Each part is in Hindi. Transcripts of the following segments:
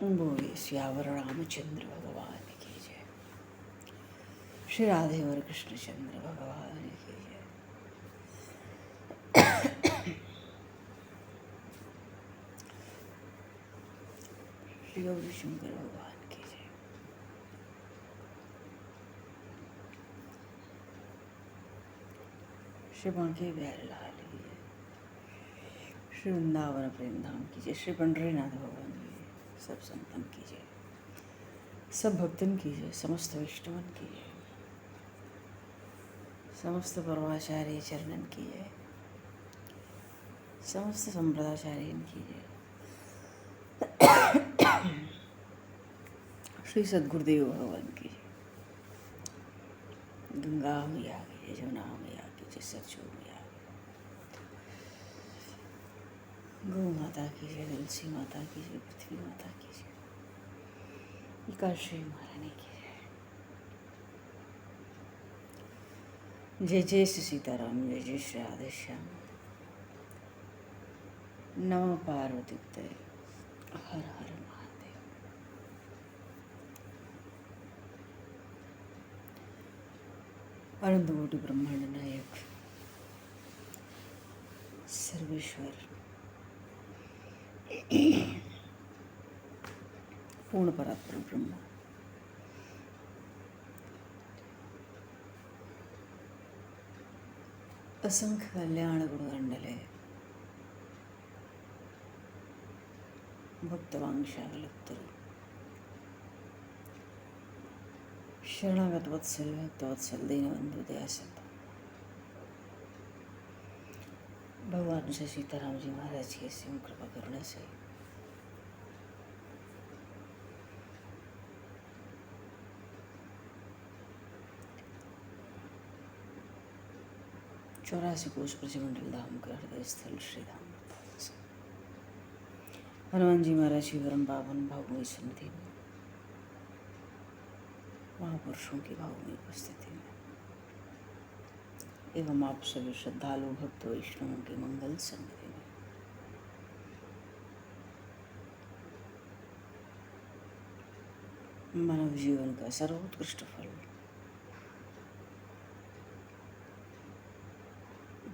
बोले सियावर रामचंद्र भगवान की जय। श्री राधे और कृष्णचंद्र भगवान की जय। श्री गौरी शंकर भगवान की जय। श्री बांके बिहारी लाल की जय। श्री वृंदावन प्रेम धाम की जय। श्री पंडरीनाथ भगवान की जय। सब संतन की जय, सब भक्तन की जय, समस्त वैष्णवन की जय, समस्त परमाचार्य चरणन की जय, समस्त संप्रदाचार्यन की जय। श्री सद्गुरुदेव भगवान की जय। गंगा मैया की जय, जमुना मैया की जय, सरजू मैया, गौ माता की जय, तुलसी माता की जय, पृथ्वी माता की जय, काशी महारानी की जय। जय जय श्री सीताराम, जय जय श्री राधे श्याम। नमः पार्वती पते, हर हर महादेव। अनंत कोटि ब्रह्मांड नायक सर्वेश्वर पूर्ण परात्पर ब्रह्म, असंख्य कल्याण गुणगंडले भक्तवांशागलत्तरु शरणागत वत्सल भक्तवत्सल दीनबंधु दयासिंधु भगवान श्री सीताराम जी महाराज की सिंह कृपा करुणा से चौरासी कोष ब्रजमंडल धाम का हृदय स्थल श्री धाम हनुमान जी महाराज की परम पावन भावमयी सन्निधि में महापुरुषों की भावमयी उपस्थिति में एवं आप सभी श्रद्धालु भक्त वैष्णवों की मंगल सन्निधि में मानव जीवन का सर्वोत्कृष्ट फल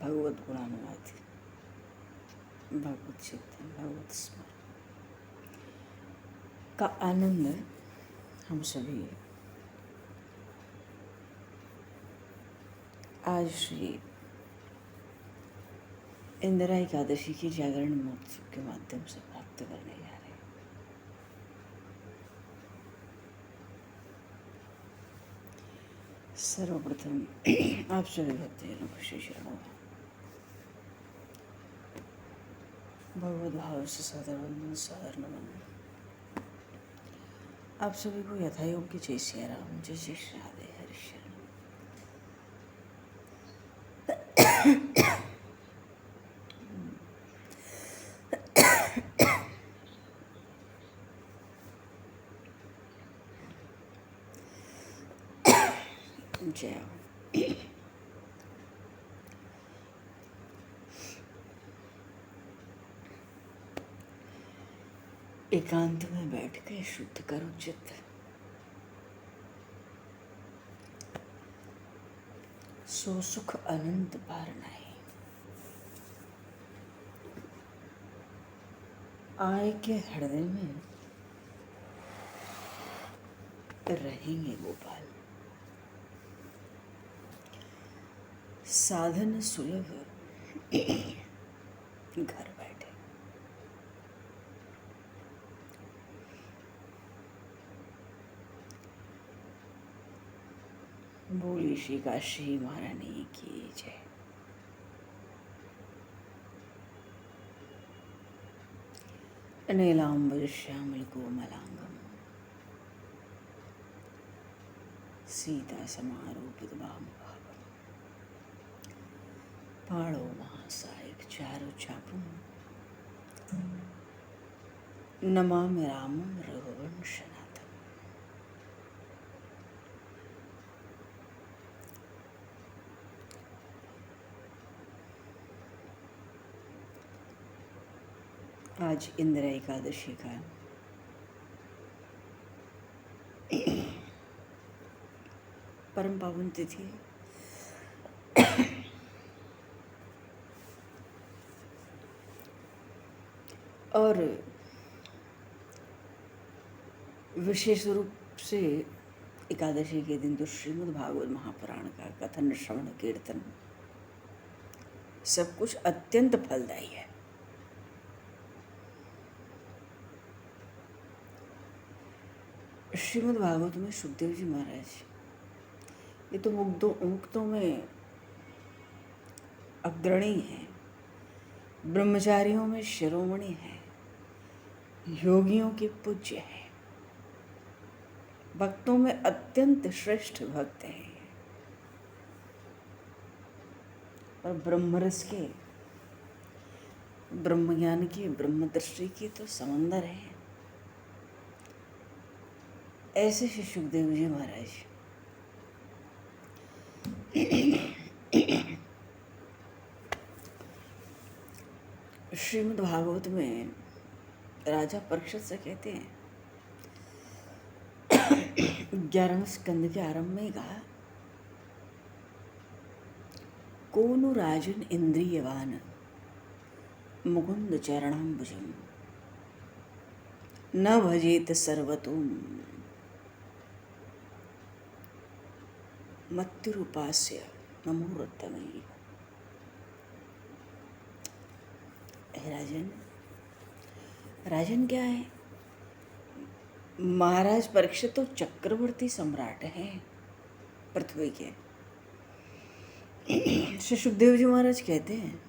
भगवत गुणानुवाद, भगवत चिंतन, भगवत स्मरण का आनंद हम सभी आज श्री इंदिरा एकादशी की जागरण महोत्सव के माध्यम से प्राप्त करने जा रहे हैं। सर्वप्रथम आप सभी भक्तजनों को श्री चरणों में भगवत भाव से सादर वंदन, सादर नमन। आप सभी को यथायोग्य जय सिया राम, जय जय श्री राधे हरि शरण। जय एकांत में बैठ के शुद्ध करो चित्त, सो सुख अनंत पार नहीं। आए के हृदय में रहेंगे गोपाल, साधन सुलभ घर बैठे। बोली श्री काशी महारानी की जय। नीलांबर श्यामल कोमलांगम सीता समारूपित वाम भागम पाणो महासायक चारु चापम नमामि रामं रघुवंशनाथम। आज इंदिरा एकादशी का परम पावन तिथि और विशेष रूप से एकादशी के दिन तो श्रीमद् भागवत महापुराण का कथन, श्रवण, कीर्तन सब कुछ अत्यंत फलदायी है। श्रीमद् भागवत में सुखदेव जी महाराज ये तो मुक्तों में अग्रणी हैं, ब्रह्मचारियों में शिरोमणि हैं, योगियों के पूज्य हैं, भक्तों में अत्यंत श्रेष्ठ भक्त हैं और ब्रह्मरस के, ब्रह्म ज्ञान की, ब्रह्म दृष्टि की तो समंदर है। ऐसे श्री सुखदेव जी महाराज श्रीमद् भागवत में राजा परीक्षित से कहते हैं, 11वें स्कंद के आरंभ में कहा, कोनु राजन इंद्रियवान मुकुंद चरणाम्बुजम न भजेत सर्वतोम मत्युरुपास्य नमोरत्तमयी। राजन क्या है? महाराज परीक्षित तो चक्रवर्ती सम्राट हैं पृथ्वी के। श्री सुखदेव जी महाराज कहते हैं,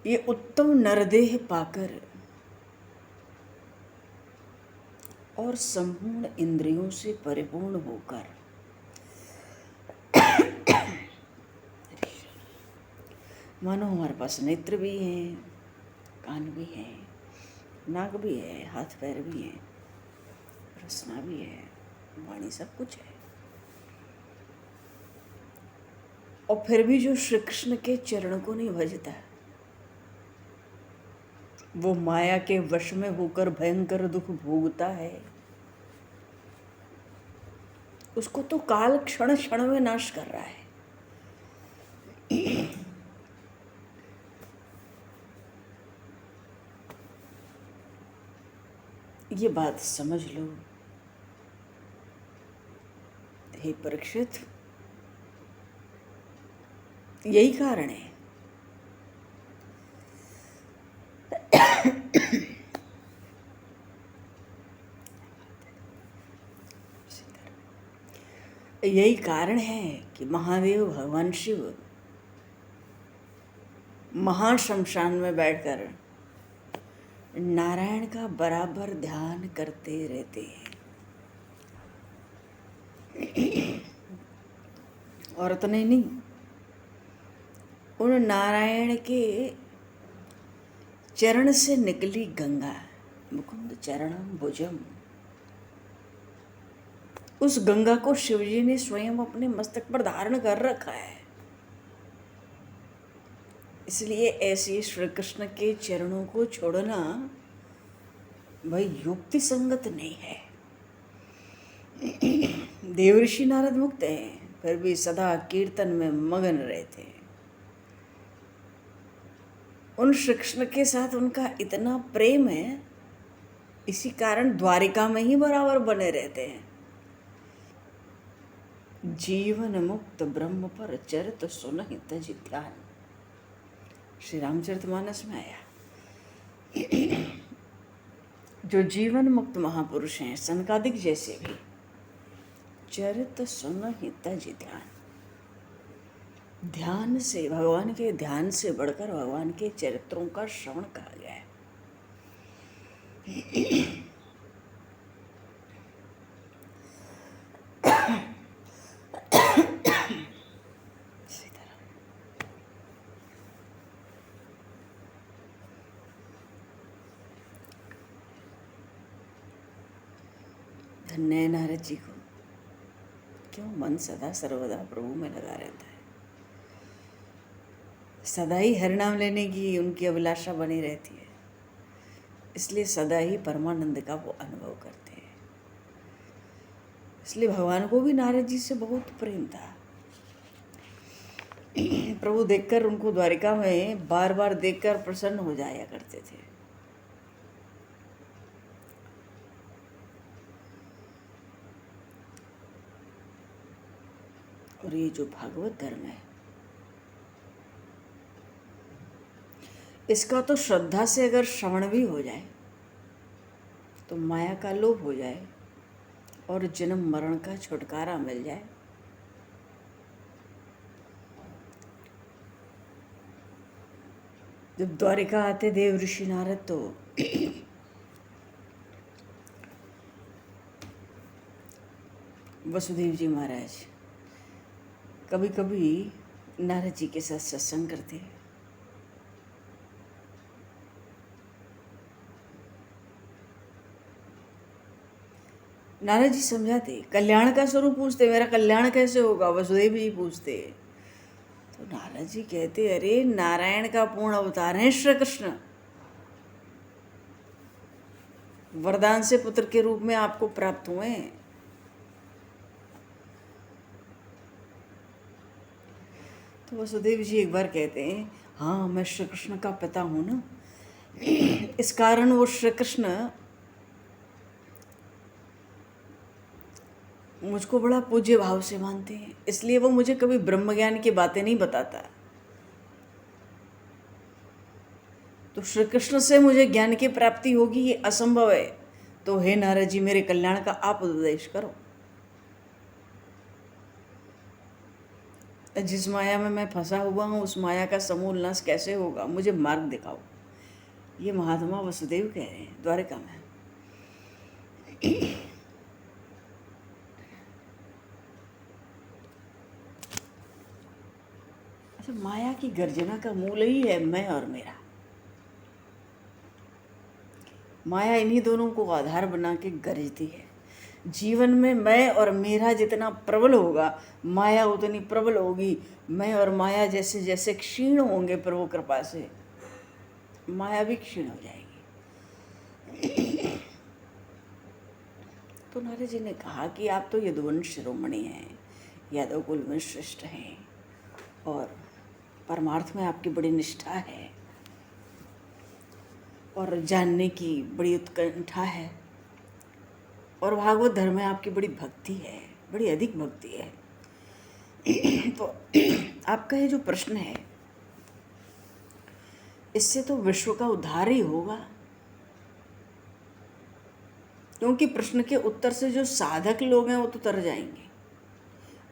ये उत्तम नरदेह पाकर और संपूर्ण इंद्रियों से परिपूर्ण होकर मानो हमारे पास नेत्र भी हैं, कान भी हैं, नाक भी है, हाथ पैर भी हैं, रसना भी है, वाणी, सब कुछ है, और फिर भी जो श्री कृष्ण के चरण को नहीं भजता, वो माया के वश में होकर भयंकर दुख भोगता है, उसको तो काल क्षण क्षण में नाश कर रहा है। ये बात समझ लो हे परीक्षित, यही कारण है यही कारण है कि महादेव भगवान शिव महाशमशान में बैठकर नारायण का बराबर ध्यान करते रहते हैं। और इतने नहीं, उन नारायण के चरण से निकली गंगा, मुकुंद चरणम भुजम, उस गंगा को शिवजी ने स्वयं अपने मस्तक पर धारण कर रखा है। इसलिए ऐसे श्री कृष्ण के चरणों को छोड़ना भाई युक्ति संगत नहीं है। देवर्षि नारद मुक्त हैं, फिर भी सदा कीर्तन में मगन रहते हैं। उन श्री कृष्ण के साथ उनका इतना प्रेम है, इसी कारण द्वारिका में ही बराबर बने रहते हैं। जीवन मुक्त ब्रह्म पर चरित सुनहि तज ध्यान, श्री रामचरितमानस में आया। जो जीवन मुक्त महापुरुष हैं, सनकादिक जैसे भी, चरित सुनहि तज ध्यान, ध्यान से, भगवान के ध्यान से बढ़कर भगवान के चरित्रों का श्रवण कहा गया है। धन्य नारद जी को, क्यों मन सदा सर्वदा प्रभु में लगा रहता है। सदा ही हरिनाम लेने की उनकी अभिलाषा बनी रहती है, इसलिए सदा ही परमानंद का वो अनुभव करते हैं। इसलिए भगवान को भी नारद जी से बहुत प्रेम था। प्रभु देखकर उनको द्वारिका में बार बार देखकर प्रसन्न हो जाया करते थे। और ये जो भागवत धर्म है, इसका तो श्रद्धा से अगर श्रवण भी हो जाए तो माया का लोप हो जाए और जन्म मरण का छुटकारा मिल जाए। जब द्वारिका आते देव ऋषि नारद तो वसुदेव जी महाराज कभी कभी नारद जी के साथ सत्संग करते। नारद जी समझाते, कल्याण का स्वरूप पूछते, मेरा कल्याण कैसे होगा, वसुदेव जी पूछते। तो नारद जी कहते, अरे नारायण का पूर्ण अवतार है श्री कृष्ण, वरदान से पुत्र के रूप में आपको प्राप्त हुए। तो वसुदेव जी एक बार कहते हैं, हाँ मैं श्री कृष्ण का पिता हूँ ना, इस कारण वो श्री कृष्ण मुझको बड़ा पूज्य भाव से मानते हैं, इसलिए वो मुझे कभी ब्रह्म ज्ञान की बातें नहीं बताता। तो श्री कृष्ण से मुझे ज्ञान की प्राप्ति होगी ये असंभव है। तो हे नारद जी, मेरे कल्याण का आप उपदेश करो। जिस माया में मैं फंसा हुआ हूँ उस माया का समूल नाश कैसे होगा, मुझे मार्ग दिखाओ। ये महात्मा वसुदेव कह रहे हैं द्वारिका में। अच्छा, माया की गर्जना का मूल ही है मैं और मेरा। माया इन्हीं दोनों को आधार बना के गरजती है। जीवन में मैं और मेरा जितना प्रबल होगा, माया उतनी प्रबल होगी। मैं और माया जैसे जैसे क्षीण होंगे प्रभु कृपा से, माया भी क्षीण हो जाएगी। तो नारद जी ने कहा कि आप तो यदुवंश शिरोमणि हैं, यादव कुल में श्रेष्ठ हैं, और परमार्थ में आपकी बड़ी निष्ठा है और जानने की बड़ी उत्कंठा है, और भागवत धर्म में आपकी बड़ी भक्ति है, बड़ी अधिक भक्ति है। तो आपका ये जो प्रश्न है, इससे तो विश्व का उद्धार ही होगा, क्योंकि प्रश्न के उत्तर से जो साधक लोग हैं वो तो तर जाएंगे।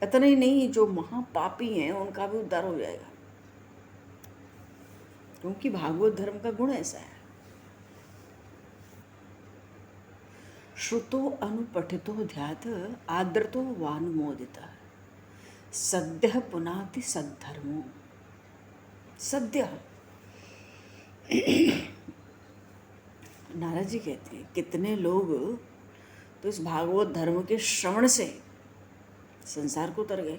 इतना ही नहीं, जो महापापी हैं उनका भी उद्धार हो जाएगा, क्योंकि भागवत धर्म का गुण ऐसा है। श्रुतो अनुपठितो ध्यात आदृतो वानुमोदितः सद्यः पुनाति सद्धर्मो। सद्य, नारद जी कहते हैं कितने लोग तो इस भागवत धर्म के श्रवण से संसार को तर गए,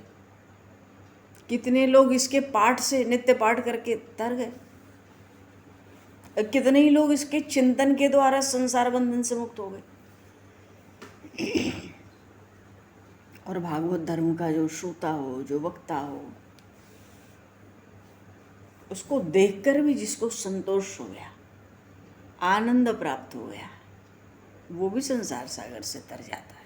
कितने लोग इसके पाठ से नित्य पाठ करके तर गए, कितने ही लोग इसके चिंतन के द्वारा संसार बंधन से मुक्त हो गए। और भागवत धर्म का जो श्रोता हो, जो वक्ता हो, उसको देखकर भी जिसको संतोष हो गया, आनंद प्राप्त हो गया, वो भी संसार सागर से तर जाता है।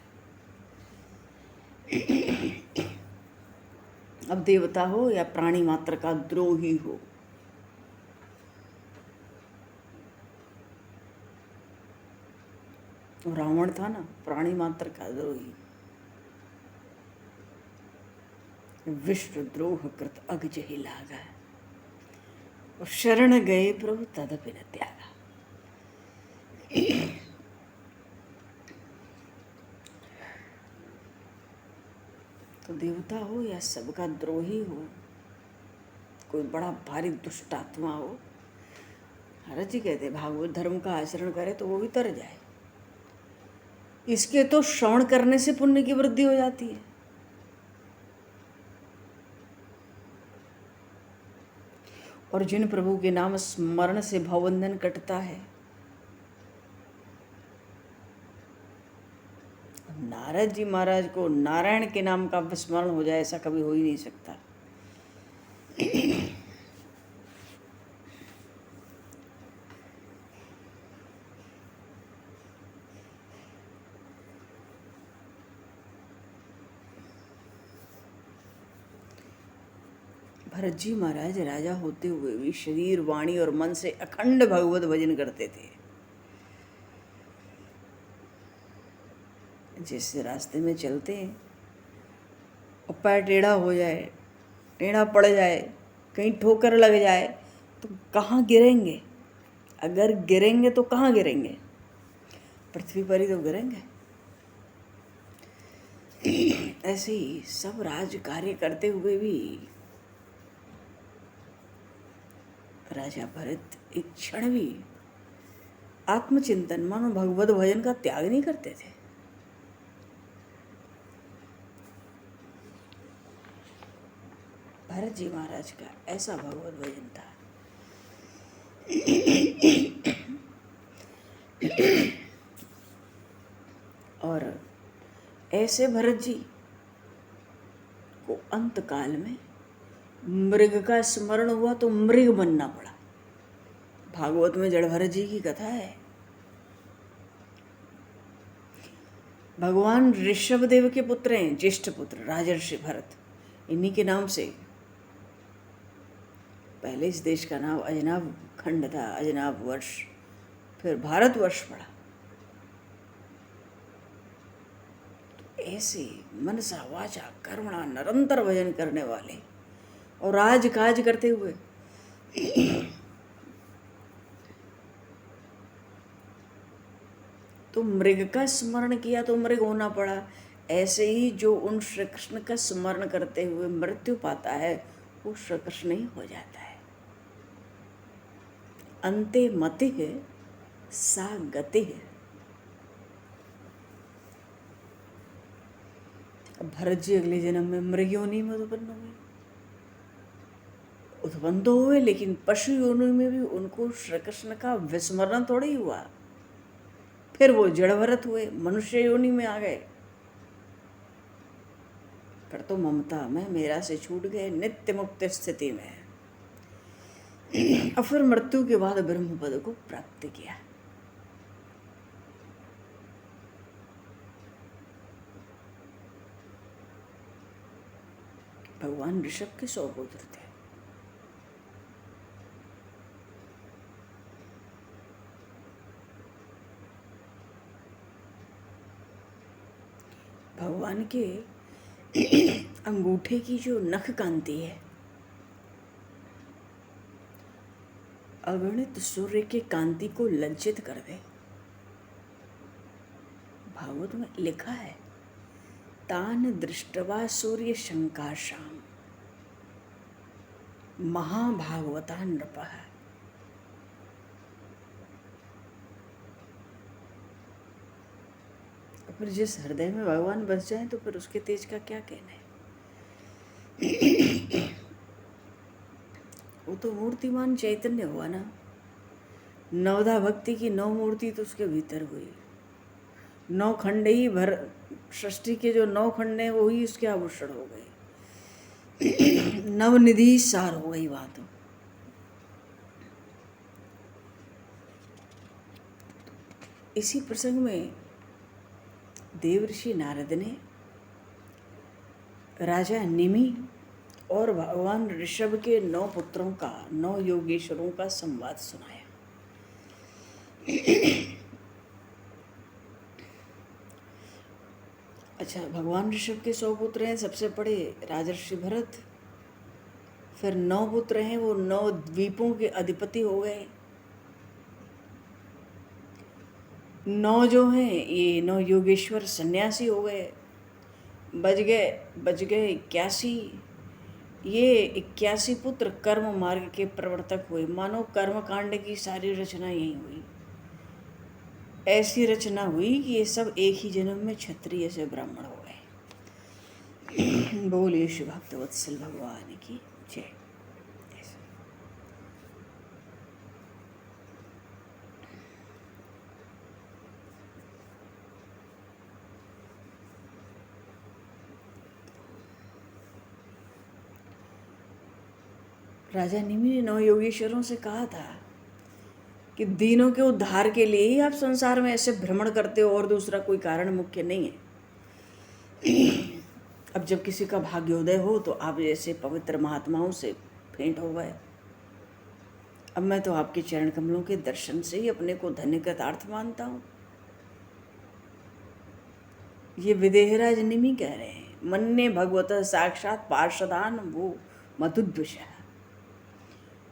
अब देवता हो या प्राणी मात्र का द्रोही हो, रावण था ना प्राणी मात्र का द्रोही, विश्व द्रोह कृत अगज ही लागा, और शरण गए प्रभु तदपि न त्यागा। तो देवता हो या सबका द्रोही हो, कोई बड़ा भारी दुष्ट आत्मा हो, महाराज जी कहते भागवत धर्म का आचरण करे तो वो भी तर जाए। इसके तो श्रवण करने से पुण्य की वृद्धि हो जाती है। और जिन प्रभु के नाम स्मरण से भवबंधन कटता है, नारद जी महाराज को नारायण के नाम का विस्मरण हो जाए ऐसा कभी हो ही नहीं सकता। भरत जी महाराज राजा होते हुए भी शरीर, वाणी और मन से अखंड भगवत भजन करते थे। जिस रास्ते में चलते हैं और पैर टेढ़ा हो जाए, टेढ़ा पड़ जाए, कहीं ठोकर लग जाए तो कहाँ गिरेंगे? अगर गिरेंगे तो कहाँ गिरेंगे? पृथ्वी पर ही तो गिरेंगे। ऐसे ही सब राज कार्य करते हुए भी राजा भरत एक क्षण भी आत्मचिंतन मानो भगवत भजन का त्याग नहीं करते थे। भरत जी महाराज का ऐसा भगवत भजन था। और ऐसे भरत जी को अंत काल में मृग का स्मरण हुआ तो मृग बनना पड़ा। भागवत में जड़ भरत जी की कथा है। भगवान ऋषभ देव के पुत्र हैं, ज्येष्ठ पुत्र राजर्षि भरत। इन्हीं के नाम से पहले इस देश का नाम अजनाब खंड था, अजनाब वर्ष, फिर भारतवर्ष पड़ा। तो ऐसे मनसा वाचा कर्मणा निरंतर भजन करने वाले और राज काज करते हुए तो मृग का स्मरण किया तो मृग होना पड़ा। ऐसे ही जो उन श्री कृष्ण का स्मरण करते हुए मृत्यु पाता है वो श्री कृष्ण ही हो जाता है। अंते मतिः सा गतिः। भरत जी अगले जन्म में मृग योनि में उत्पन्न हुए। उत्पन्न तो हुए लेकिन पशु योनि में भी उनको श्री कृष्ण का विस्मरण थोड़ा ही हुआ। फिर वो जड़ भरत हुए, मनुष्य योनि में आ गए। फिर तो ममता में मेरा से छूट गए, नित्य मुक्त स्थिति में। और फिर मृत्यु के बाद ब्रह्म पद को प्राप्त किया। भगवान ऋषभ के 100 पुत्र थे। भगवान के अंगूठे की जो नख कांति है अगणित सूर्य के कांति को लज्जित कर दे। भागवत में लिखा है, तान दृष्टवा सूर्य शंकाशाम महाभागवता नृपः। फिर जिस हृदय में भगवान बस जाए तो फिर उसके तेज का क्या कहना है। वो तो मूर्तिमान चैतन्य हुआ ना। नवधा भक्ति की 9 मूर्ति तो उसके भीतर हुई। 9 खंड ही भर सृष्टि के जो 9 खंड हैं वो ही उसके आभूषण हो गए। नवनिधि सार हो गई बात। इसी प्रसंग में देवर्षि नारद ने राजा निमि और भगवान ऋषभ के 9 पुत्रों का, 9 योगेश्वरों का संवाद सुनाया। अच्छा, भगवान ऋषभ के 100 पुत्र हैं। सबसे बड़े राजर्षि भरत, फिर 9 पुत्र हैं, वो 9 द्वीपों के अधिपति हो गए। 9 जो हैं ये 9 योगेश्वर सन्यासी हो गए। बच गए 81। ये 81 पुत्र कर्म मार्ग के प्रवर्तक हुए। मानो कर्म कांड की सारी रचना यही हुई। ऐसी रचना हुई कि ये सब एक ही जन्म में क्षत्रिय से ब्राह्मण हो गए। बोलिए श्री भक्तवत्सल भगवान की जय। राजा निमि ने 9 योगेश्वरों से कहा था कि दीनों के उद्धार के लिए ही आप संसार में ऐसे भ्रमण करते हो और दूसरा कोई कारण मुख्य नहीं है। अब जब किसी का भाग्योदय हो तो आप जैसे पवित्र महात्माओं से भेंट हो गए। अब मैं तो आपके चरण कमलों के दर्शन से ही अपने को धन्य कृतार्थ मानता हूँ। ये विदेहराज निमि कह रहे हैं, मन्ने भगवत साक्षात पार्षदान वो मधुद्विषः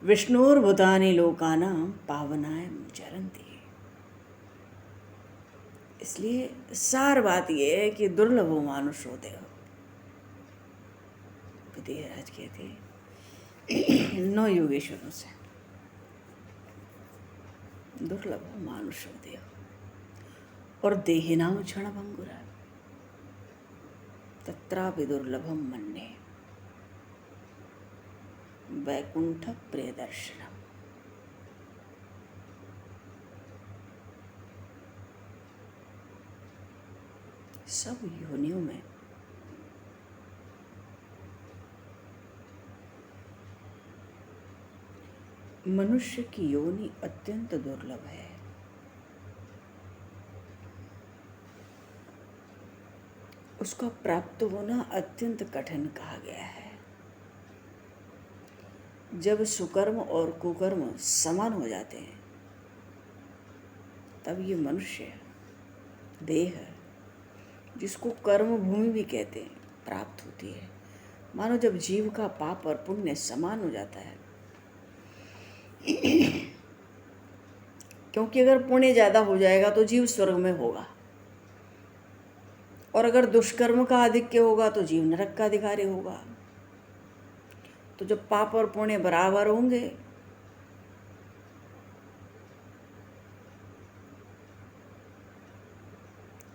विष्णुर्भूतानि लोकानां पावनाय चरन्ति। इसलिए सार बात यह है कि दुर्लभो मानुषोदय। विदेहराज कहते 9 योगेश्वरों से दुर्लभो मानुषोदय और देहिनाम क्षणभंगुरा तत्रापि दुर्लभम मन्ये वैकुंठ प्रियदर्शनम। सब योनियों में मनुष्य की योनि अत्यंत दुर्लभ है। उसका प्राप्त होना अत्यंत कठिन कहा गया है। जब सुकर्म और कुकर्म समान हो जाते हैं तब ये मनुष्य देह, जिसको कर्म भूमि भी कहते हैं, प्राप्त होती है। मानो जब जीव का पाप और पुण्य समान हो जाता है, क्योंकि अगर पुण्य ज़्यादा हो जाएगा तो जीव स्वर्ग में होगा, और अगर दुष्कर्म का आधिक्य होगा तो जीव नरक का अधिकारी होगा। तो जब पाप और पुण्य बराबर होंगे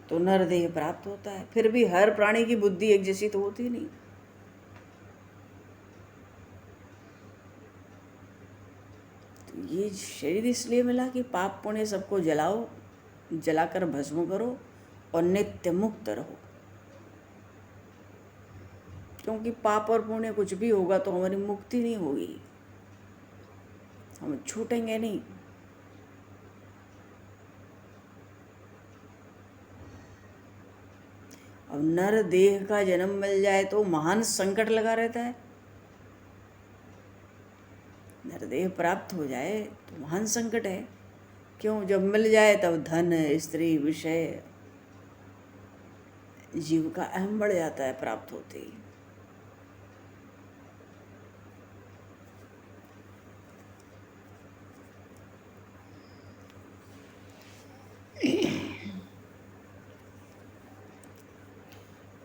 तो नरदेह प्राप्त होता है। फिर भी हर प्राणी की बुद्धि एक जैसी तो होती नहीं। तो ये शरीर इसलिए मिला कि पाप पुण्य सबको जलाओ, जलाकर भस्म करो और नित्य मुक्त रहो। क्योंकि पाप और पुण्य कुछ भी होगा तो हमारी मुक्ति नहीं होगी, हम छूटेंगे नहीं। अब नर देह का जन्म मिल जाए तो महान संकट लगा रहता है। नर देह प्राप्त हो जाए तो महान संकट है। क्यों? जब मिल जाए तब धन, स्त्री, विषय, जीव का अहम बढ़ जाता है प्राप्त होते ही।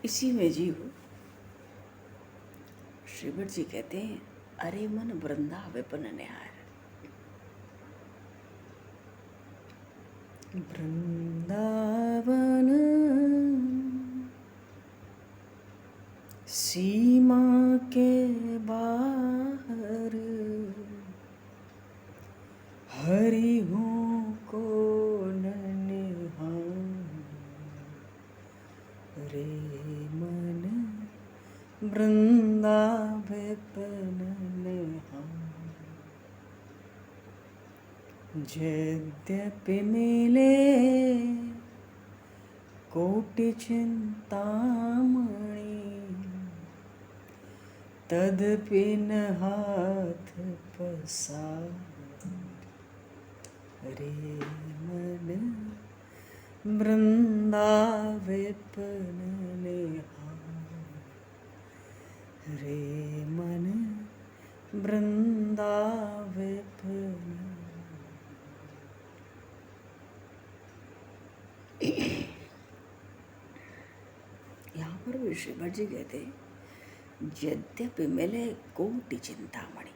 इसी में जीव, श्रीभट जी कहते हैं, अरे मन वृंदा विपिन निहार। वृंदावन सीमा के बाहर हरि हूँ को रे मन वृंदा विपिन यद्यपि मिले कोटि चिंतामणि तदपि न हाथ पसार रे मन वृंदा विपिन रे मन वृंदा विपिन। यहाँ पर भी श्रीभट जी कहते हैं, यद्यपि मिले कोटि चिंतामणि,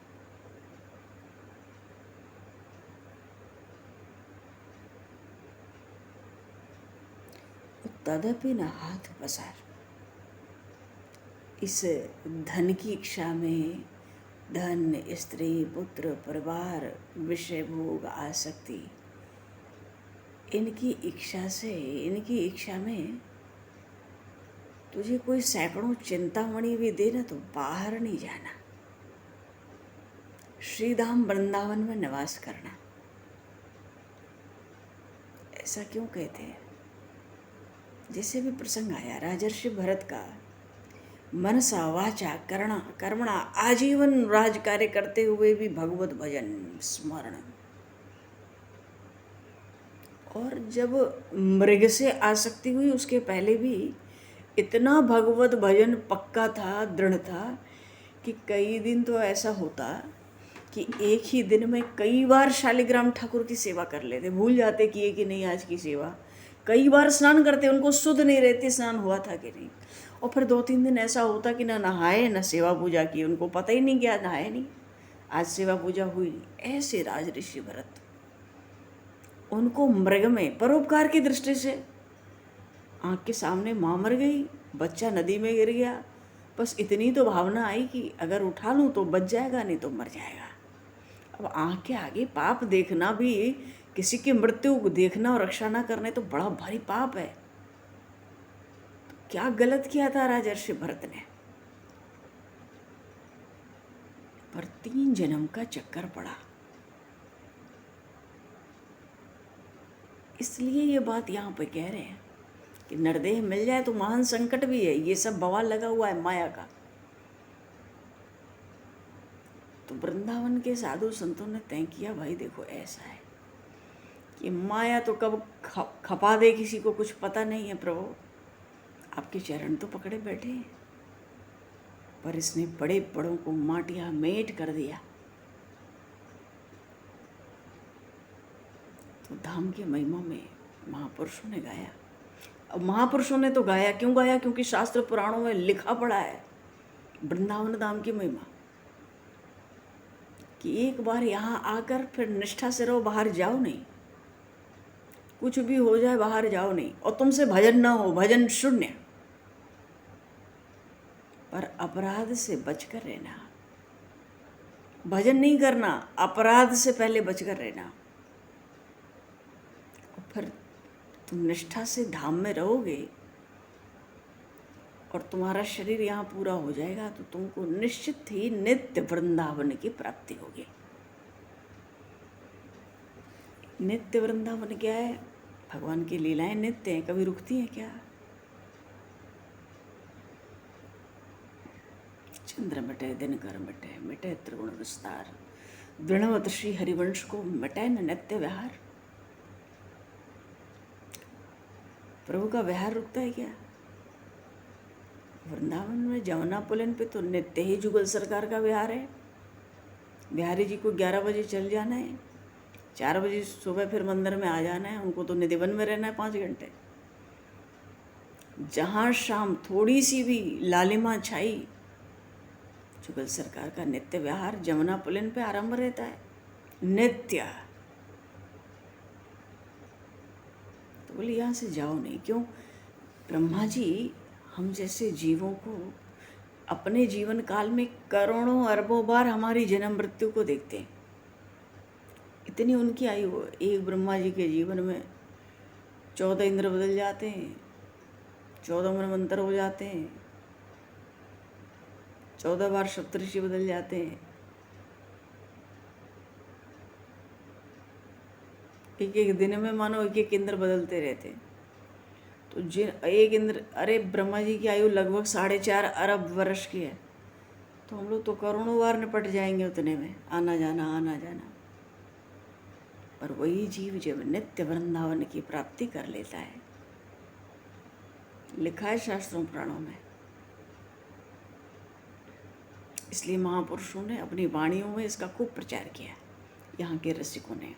तदपि न हाथ पसार। इस धन की इच्छा में, धन, स्त्री, पुत्र, परिवार, विषय भोग, आसक्ति, इनकी इच्छा में तुझे कोई सैकड़ों चिंतामणि भी दे ना तो बाहर नहीं जाना। श्री धाम वृंदावन में निवास करना। ऐसा क्यों कहते हैं? जैसे भी प्रसंग आया, राजर्षि भरत का मनसा वाचा कर्मणा आजीवन राज कार्य करते हुए भी भगवत भजन स्मरण। और जब मृग से आसक्ति हुई उसके पहले भी इतना भगवत भजन पक्का था, दृढ़ था कि कई दिन तो ऐसा होता कि एक ही दिन में कई बार शालिग्राम ठाकुर की सेवा कर लेते, भूल जाते किए कि नहीं आज की सेवा। कई बार स्नान करते, उनको शुद्ध नहीं रहते स्नान हुआ था कि नहीं। और फिर 2-3 दिन ऐसा होता कि ना नहाए ना सेवा पूजा की, उनको पता ही नहीं क्या नहाए नहीं, आज सेवा पूजा हुई नहीं। ऐसे राज ऋषि भरत, उनको मृग में परोपकार की दृष्टि से आँख के सामने माँ मर गई, बच्चा नदी में गिर गया, बस इतनी तो भावना आई कि अगर उठा लूँ तो बच जाएगा, नहीं तो मर जाएगा। अब आँख के आगे पाप देखना भी, किसी की मृत्यु को देखना और रक्षा ना करने तो बड़ा भारी पाप है। तो क्या गलत किया था राजर्षि भरत ने? पर 3 जन्म का चक्कर पड़ा। इसलिए ये बात यहाँ पे कह रहे हैं कि नरदेह मिल जाए तो महान संकट भी है। ये सब बवाल लगा हुआ है माया का। तो वृंदावन के साधु संतों ने तय किया, भाई देखो ऐसा है कि माया तो कब खपा दे किसी को कुछ पता नहीं है। प्रभु आपके चरण तो पकड़े बैठे हैं, पर इसने बड़े बड़ों को माटिया मेट कर दिया। तो धाम की महिमा में महापुरुषों ने गाया। अब महापुरुषों ने तो गाया, क्यों गाया? क्योंकि शास्त्र पुराणों में लिखा पड़ा है वृंदावन धाम की महिमा कि एक बार यहाँ आकर फिर निष्ठा से रहो, बाहर जाओ नहीं, कुछ भी हो जाए बाहर जाओ नहीं। और तुमसे भजन ना हो, भजन शून्य, पर अपराध से बचकर रहना। भजन नहीं करना, अपराध से पहले बचकर रहना। और फिर तुम निष्ठा से धाम में रहोगे और तुम्हारा शरीर यहाँ पूरा हो जाएगा तो तुमको निश्चित ही नित्य वृंदावन की प्राप्ति होगी। नित्य वृंदावन क्या है? भगवान की लीलाएं नित्य हैं, कभी रुकती हैं क्या? चंद्र मिटे दिनकर मिटे, मिटे त्रिगुण विस्तार, दृढ़वत श्री हरिवंश को मिटे न नित्य विहार। प्रभु का विहार रुकता है क्या? वृंदावन में जमुना पुलन पे तो नित्य ही जुगल सरकार का विहार है। बिहारी जी को 11 बजे चल जाना है, 4 बजे सुबह फिर मंदिर में आ जाना है। उनको तो निधिवन में रहना है 5 घंटे। जहाँ शाम थोड़ी सी भी लालिमा छाई, जुगल सरकार का नित्य विहार जमुना पुलन पे आरंभ रहता है, नित्य। तो बोले यहाँ से जाओ नहीं। क्यों? ब्रह्मा जी हम जैसे जीवों को अपने जीवन काल में करोड़ों अरबों बार हमारी जन्म मृत्यु को देखते हैं। इतनी उनकी आयु। एक ब्रह्मा जी के जीवन में 14 इंद्र बदल जाते हैं, 14 मनवंतर हो जाते हैं, 14 बार सप्तऋषि बदल जाते हैं। एक एक दिन में मानो एक एक इंद्र बदलते रहते हैं। तो जिन एक इंद्र, अरे ब्रह्मा जी की आयु लगभग 4.5 अरब वर्ष की है, तो हम लोग तो करोड़ों बार निपट जाएंगे उतने में, आना जाना आना जाना। पर वही जीव जब नित्य वृंदावन की प्राप्ति कर लेता है, लिखा है शास्त्रों पुराणों में। इसलिए महापुरुषों ने अपनी वाणियों में इसका खूब प्रचार किया, यहाँ के रसिकों ने।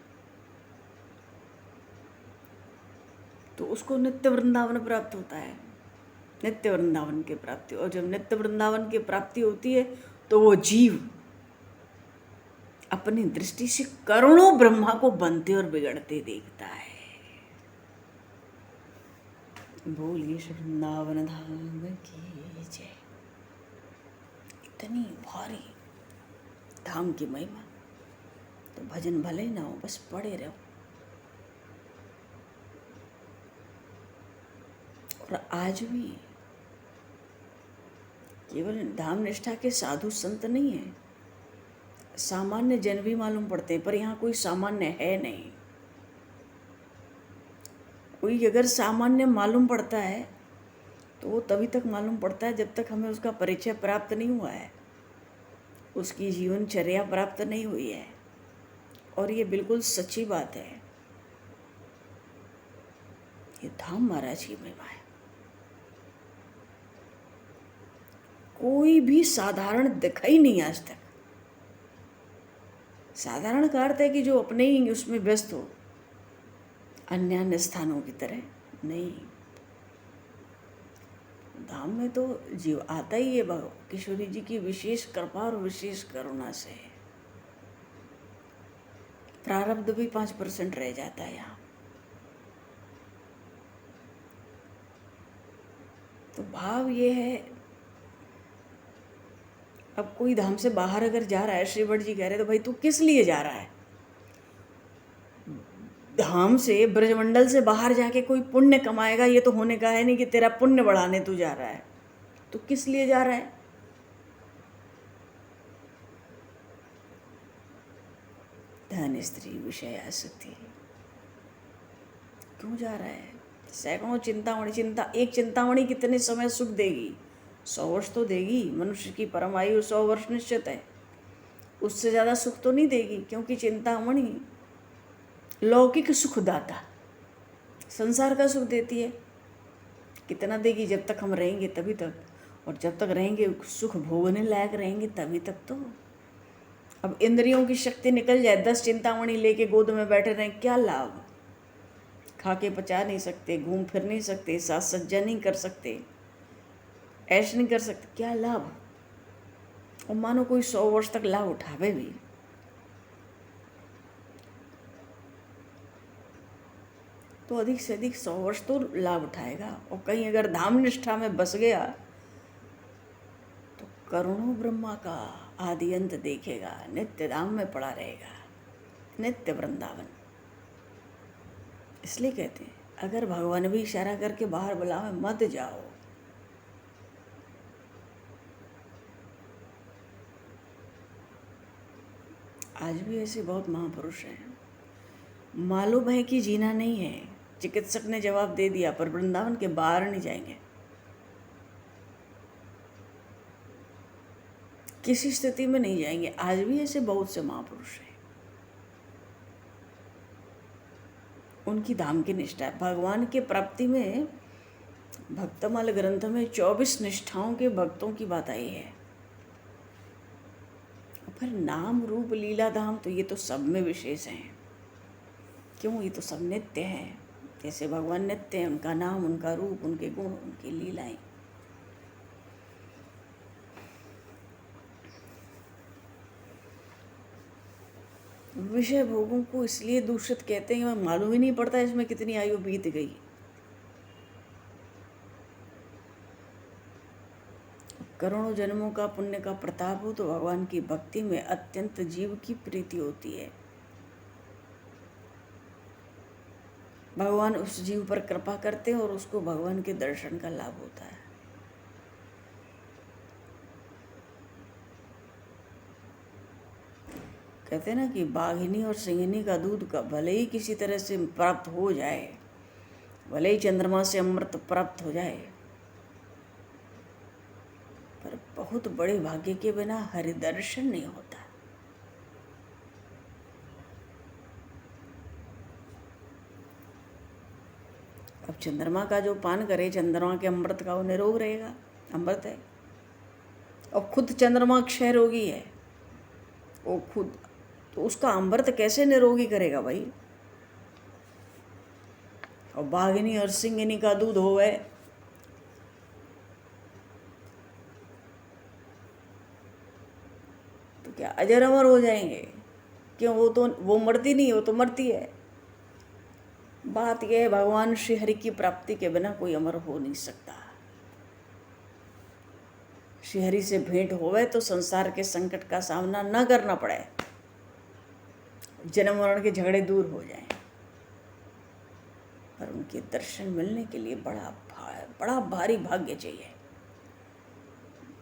तो उसको नित्य वृंदावन प्राप्त होता है, नित्य वृंदावन की प्राप्ति। और जब नित्य वृंदावन की प्राप्ति होती है तो वो जीव अपनी दृष्टि से करोड़ों ब्रह्मा को बनते और बिगड़ते देखता है। बोलिए श्री वृंदावन धाम की जय। इतनी भारी धाम की महिमा, तो भजन भले ही ना हो, बस पड़े रहो। और आज भी केवल धाम निष्ठा के साधु संत नहीं है, सामान्य जन भी मालूम पड़ते हैं, पर यहाँ कोई सामान्य है नहीं। कोई अगर सामान्य मालूम पड़ता है तो वो तभी तक मालूम पड़ता है जब तक हमें उसका परिचय प्राप्त नहीं हुआ है, उसकी जीवनचर्या प्राप्त नहीं हुई है। और ये बिल्कुल सच्ची बात है। ये धाम महाराज की महिमा है। कोई भी साधारण दिखा ही नहीं आज तक। साधारण का अर्थ है कि जो अपने ही उसमें व्यस्त हो, अन्य अन्य स्थानों की तरह नहीं। धाम में तो जीव आता ही है किशोरी जी की विशेष कृपा और विशेष करुणा से। प्रारब्ध भी 5% रह जाता है यहाँ। तो भाव ये है, अब कोई धाम से बाहर अगर जा रहा है, श्री भट्ट जी कह रहे तो भाई तू किस लिए जा रहा है? धाम से ब्रजमंडल से बाहर जाके कोई पुण्य कमाएगा ये तो होने का है नहीं कि तेरा पुण्य बढ़ाने तू जा रहा है। तो किस लिए जा रहा है? धन स्त्री विषय आसक्ति, क्यों जा रहा है? सैकड़ों चिंतामणि, एक चिंतामणि कितने समय सुख देगी? 100 वर्ष तो देगी। मनुष्य की परम आयु 100 वर्ष निश्चित है, उससे ज़्यादा सुख तो नहीं देगी, क्योंकि चिंतामणि लौकिक सुखदाता, संसार का सुख देती है। कितना देगी? जब तक हम रहेंगे तभी तक, और जब तक रहेंगे सुख भोगने लायक रहेंगे तभी तक। तो अब इंद्रियों की शक्ति निकल जाए, 10 चिंतामणि लेके गोद में बैठे रहें, क्या लाभ? खा के पचा नहीं सकते, घूम फिर नहीं सकते, साज सज्जा नहीं कर सकते, ऐश नहीं कर सकते, क्या लाभ? और मानो कोई 100 वर्ष तक लाभ उठावे भी, तो अधिक से अधिक 100 वर्ष तो लाभ उठाएगा। और कहीं अगर धाम निष्ठा में बस गया तो करोड़ों ब्रह्मा का आदि अंत देखेगा, नित्य धाम में पड़ा रहेगा, नित्य वृंदावन। इसलिए कहते हैं अगर भगवान भी इशारा करके बाहर बुलावे मत जाओ। आज भी ऐसे बहुत महापुरुष हैं, मालूम है कि जीना नहीं है, चिकित्सक ने जवाब दे दिया, पर वृंदावन के बाहर नहीं जाएंगे। किसी स्थिति में नहीं जाएंगे। आज भी ऐसे बहुत से महापुरुष हैं, उनकी धाम की निष्ठा है। भगवान के प्राप्ति में भक्तमाल ग्रंथ में 24 निष्ठाओं के भक्तों की बात आई है। फिर नाम रूप लीला धाम तो ये तो सब में विशेष हैं। क्यों? ये तो सब नित्य हैं। जैसे भगवान नित्य हैं, उनका नाम, उनका रूप, उनके गुण, उनकी लीलाएं। विषय भोगों को इसलिए दूषित कहते हैं, मालूम ही नहीं पड़ता इसमें कितनी आयु बीत गई। करोड़ों जन्मों का पुण्य का प्रताप हो तो भगवान की भक्ति में अत्यंत जीव की प्रीति होती है। भगवान उस जीव पर कृपा करते हैं और उसको भगवान के दर्शन का लाभ होता है। कहते हैं ना कि बाघिनी और सिंहनी का दूध का भले ही किसी तरह से प्राप्त हो जाए, भले ही चंद्रमा से अमृत प्राप्त हो जाए, पर बहुत बड़े भाग्य के बिना हरिदर्शन नहीं होता। अब चंद्रमा का जो पान करे, चंद्रमा के अमृत का वो निरोग रहेगा, अमृत है। और खुद चंद्रमा क्षय रोगी है, वो खुद, तो उसका अमृत कैसे निरोगी करेगा भाई? और बाघिनी और सिंहनी का दूध होवे तो क्या अजर अमर हो जाएंगे? क्यों? वो मरती नहीं, वो तो मरती है। बात यह है, भगवान श्री हरि की प्राप्ति के बिना कोई अमर हो नहीं सकता। श्री हरि से भेंट होवे तो संसार के संकट का सामना न करना पड़े, जन्म मरण के झगड़े दूर हो जाएं। पर उनके दर्शन मिलने के लिए बड़ा भारी भाग्य चाहिए।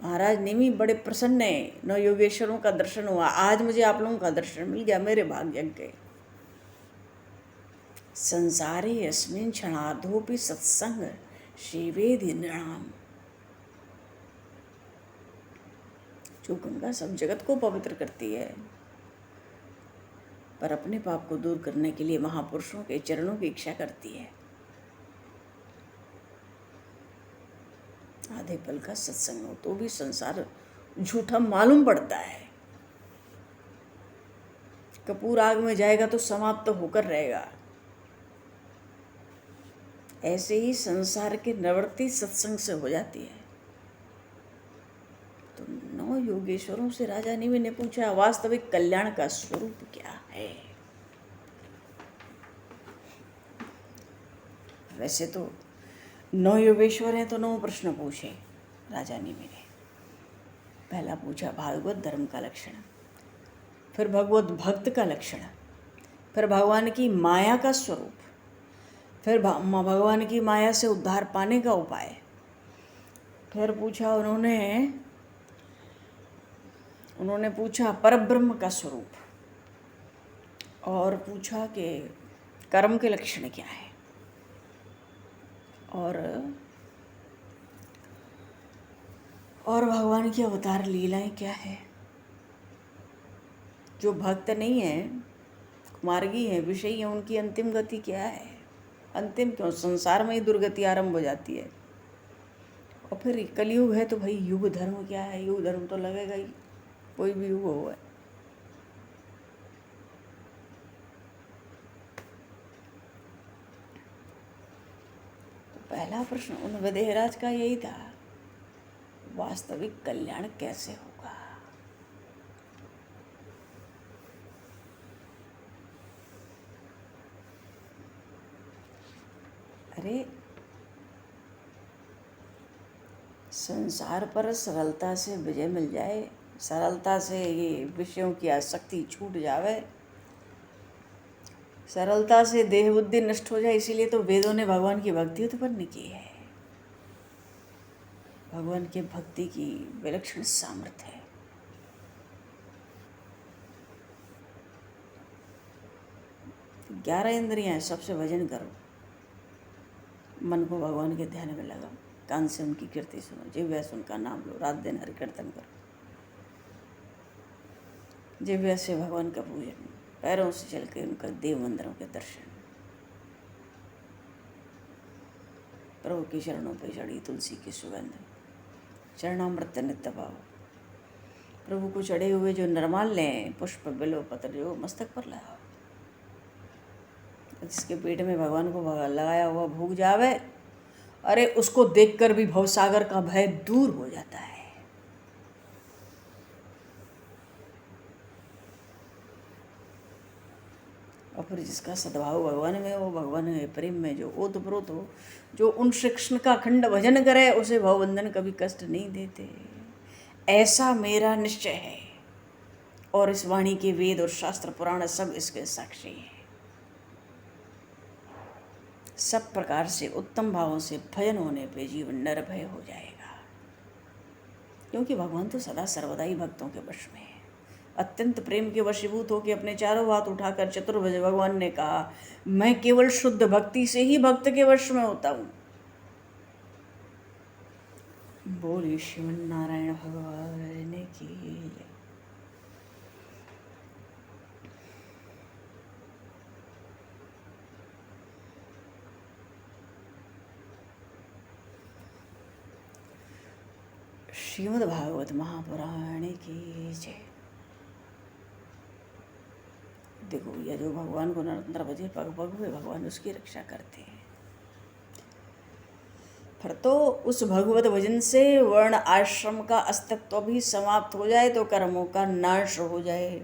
महाराज निमि बड़े प्रसन्न है, नौ योगेश्वरों का दर्शन हुआ, आज मुझे आप लोगों का दर्शन मिल गया, मेरे भाग्य के। संसारे अस्मिन् क्षणार्धोपि सत्संग सेवेदि नृणाम। जो गंगा सब जगत को पवित्र करती है, पर अपने पाप को दूर करने के लिए महापुरुषों के चरणों की इच्छा करती है। आधे पल का सत्संग हो तो भी संसार झूठा मालूम पड़ता है। कपूर आग में जाएगा तो समाप्त तो होकर रहेगा। ऐसे ही संसार की निवृत्ति सत्संग से हो जाती है। तो नौ योगेश्वरों से राजा निमि ने पूछा, वास्तविक कल्याण का स्वरूप क्या है? वैसे तो नौ योगेश्वर हैं तो नौ प्रश्न पूछे राजा निमि ने। पहला पूछा भागवत धर्म का लक्षण, फिर भगवत भक्त का लक्षण, फिर भगवान की माया का स्वरूप, फिर भगवान की माया से उद्धार पाने का उपाय, फिर पूछा उन्होंने पूछा परब्रह्म का स्वरूप, और पूछा कि कर्म के लक्षण क्या है, और भगवान की अवतार लीलाएं क्या है। जो भक्त नहीं है, मार्गी है, विषयी है, उनकी अंतिम गति क्या है? अंतिम क्यों, संसार में ही दुर्गति आरंभ हो जाती है। और फिर कलयुग है तो भाई युग धर्म क्या है? युग धर्म तो लगेगा ही, कोई भी युग हो। तो पहला प्रश्न उन विदेहराज का यही था, वास्तविक कल्याण कैसे होगा? अरे संसार पर सरलता से विजय मिल जाए, सरलता से ये विषयों की आसक्ति छूट जावे, सरलता से देह बुद्धि नष्ट हो जाए, इसीलिए तो वेदों ने भगवान की भक्ति उत्पन्न की है। भगवान के भक्ति की विलक्षण सामर्थ्य है। तो 11 इंद्रियां, सबसे भजन करो, मन को भगवान के ध्यान में लगाओ, कान से उनकी कीर्ति सुनो, जिह्वा से उनका नाम लो, रात दिन हरि कीर्तन करो, जिह्वा से भगवान का पूजन, पैरों से चल के उनका देव मंदिरों के दर्शन, प्रभु के चरणों पर चढ़ी तुलसी की सुगंध, चरणामृत नित्य पाओ, प्रभु को चढ़े हुए जो नरमाल लें, पुष्प बिल्व पत्र जो मस्तक पर लगाओ। जिसके पेट में भगवान को लगाया हुआ भूख जावे, अरे उसको देखकर भी भवसागर का भय दूर हो जाता है। और फिर जिसका सद्भाव भगवान में हो, भगवान के प्रेम में जो ओतप्रोत हो, जो उन श्री कृष्ण का अखंड भजन करे, उसे भवबंधन कभी कष्ट नहीं देते। ऐसा मेरा निश्चय है, और इस वाणी के वेद और शास्त्र पुराण सब इसके साक्षी हैं। सब प्रकार से उत्तम भावों से भजन होने पे जीवन निर्भय हो जाएगा, क्योंकि भगवान तो सदा सर्वदा ही भक्तों के वश में है। अत्यंत प्रेम के वशीभूत होकर अपने चारों हाथ उठाकर चतुर्भुज भगवान ने कहा, मैं केवल शुद्ध भक्ति से ही भक्त के वश में होता हूँ। बोलिए श्रीमन नारायण भगवान की जय। श्रीमद् भागवत महापुराण की जय। देखो, यह जो भगवान को निरंतर भजे, पग पग में भगवान उसकी रक्षा करते हैं। फिर तो उस भगवत भजन से वर्ण आश्रम का अस्तित्व भी समाप्त हो जाए तो कर्मों का नाश हो जाए।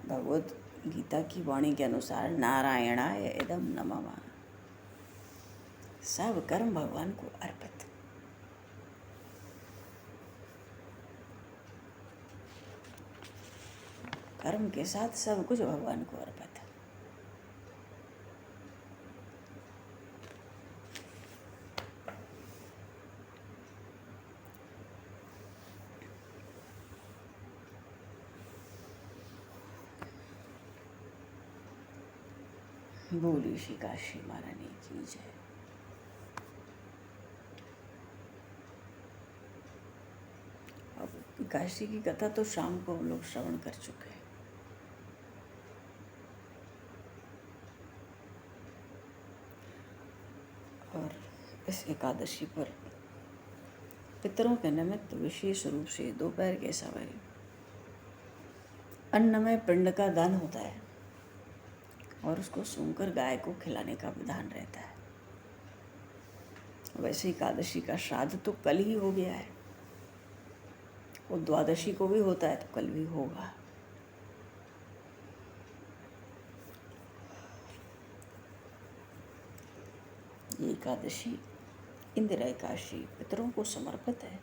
भगवत गीता की वाणी के अनुसार नारायणाय इदं नमः, सब कर्म भगवान को अर्पित। कर्म के साथ सब कुछ भगवान को अर्पित। बोली श्री काशी महारानी की जय। अब काशी की कथा तो शाम को हम लोग श्रवण कर चुके हैं। और इस एकादशी पर पितरों के निमित्त विशेष रूप से दोपहर के समय अन्नमय पिंड का दान होता है और उसको सूंघकर गाय को खिलाने का विधान रहता है। वैसे एकादशी का श्राद्ध तो कल ही हो गया है, वो द्वादशी को भी होता है तो कल भी होगा। ये एकादशी इंदिरा एकादशी पितरों को समर्पित है।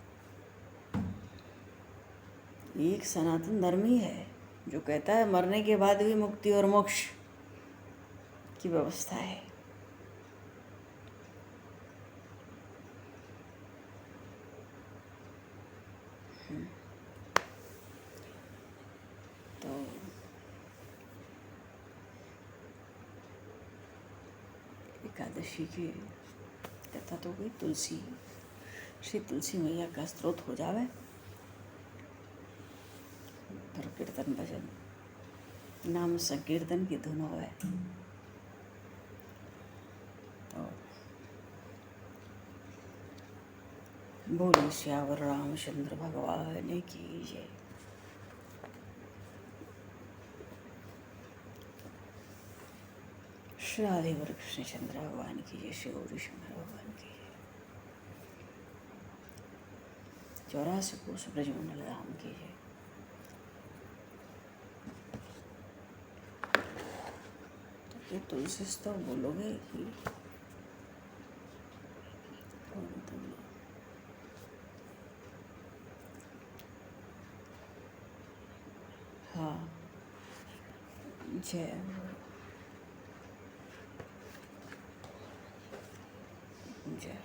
ये एक सनातन धर्म ही है जो कहता है मरने के बाद भी मुक्ति और मोक्ष की व्यवस्था है। तो एकादशी की कथा तो गई। तुलसी, श्री तुलसी मैया का स्त्रोत हो जावे, फिर कीर्तन भजन नाम संकीर्तन की धुन होवे। तो बोले श्यावर रामचंद्र भगवान की जय। श्री राधेवर कृष्णचंद्र भगवान की जय। श्री गौरी शंकर भगवान की जय। 84 कोस ब्रजमंडल धाम की जय। तो ये तुलसी स्तव बोलोगे कि हाँ जय जय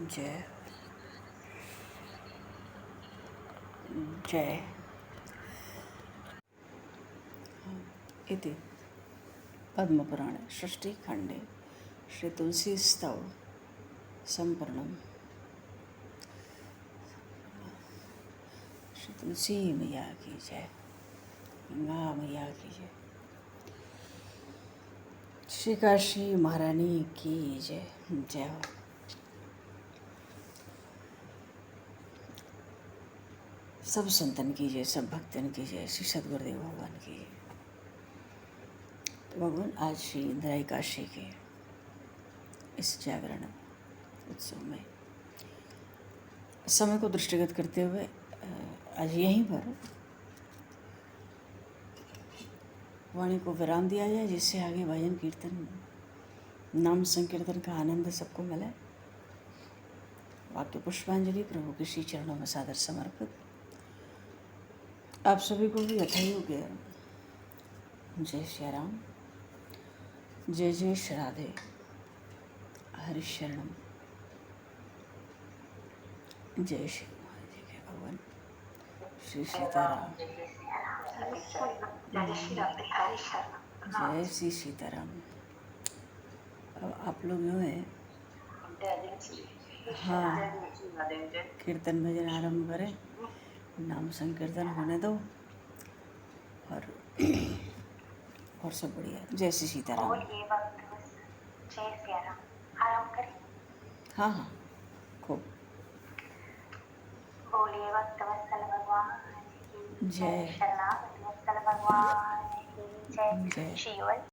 जय जय। इति पद्मपुराणे षष्ठीखण्डे श्री तुलसी स्तव संपूर्णम्। श्री तुलसी मैया की जय। गंगा मैया की जय। श्री काशी महारानी की जय। जय हो। सब संतन की जय, सब भक्तन की जय। श्री सद्गुरुदेव भगवान की जय। तो भगवान आज श्री इंदिरा एकादशी के इस जागरण उत्सव में समय को दृष्टिगत करते हुए आज यहीं पर वाणी को विराम दिया जाए, जिससे आगे भजन कीर्तन नाम संकीर्तन का आनंद सबको मिले। वाक्य पुष्पांजलि प्रभु के श्री चरणों में सादर समर्पित। आप सभी को भी यथायोग्य जय श्री राम, जय जय श्री राधे, हरि शरणम, जय श्री भगवान, श्री सीताराम, जय श्री सीताराम। अब आप लोग जो हैं हाँ कीर्तन भजन आरंभ करें, नाम संकीर्तन होने दो और सब बढ़िया। जय श्री सीताराम। हाँ हाँ खूब। बोलिए भक्तवत्सल भगवान की जय। शरणागत वत्सल भगवान की जय। जय। शिव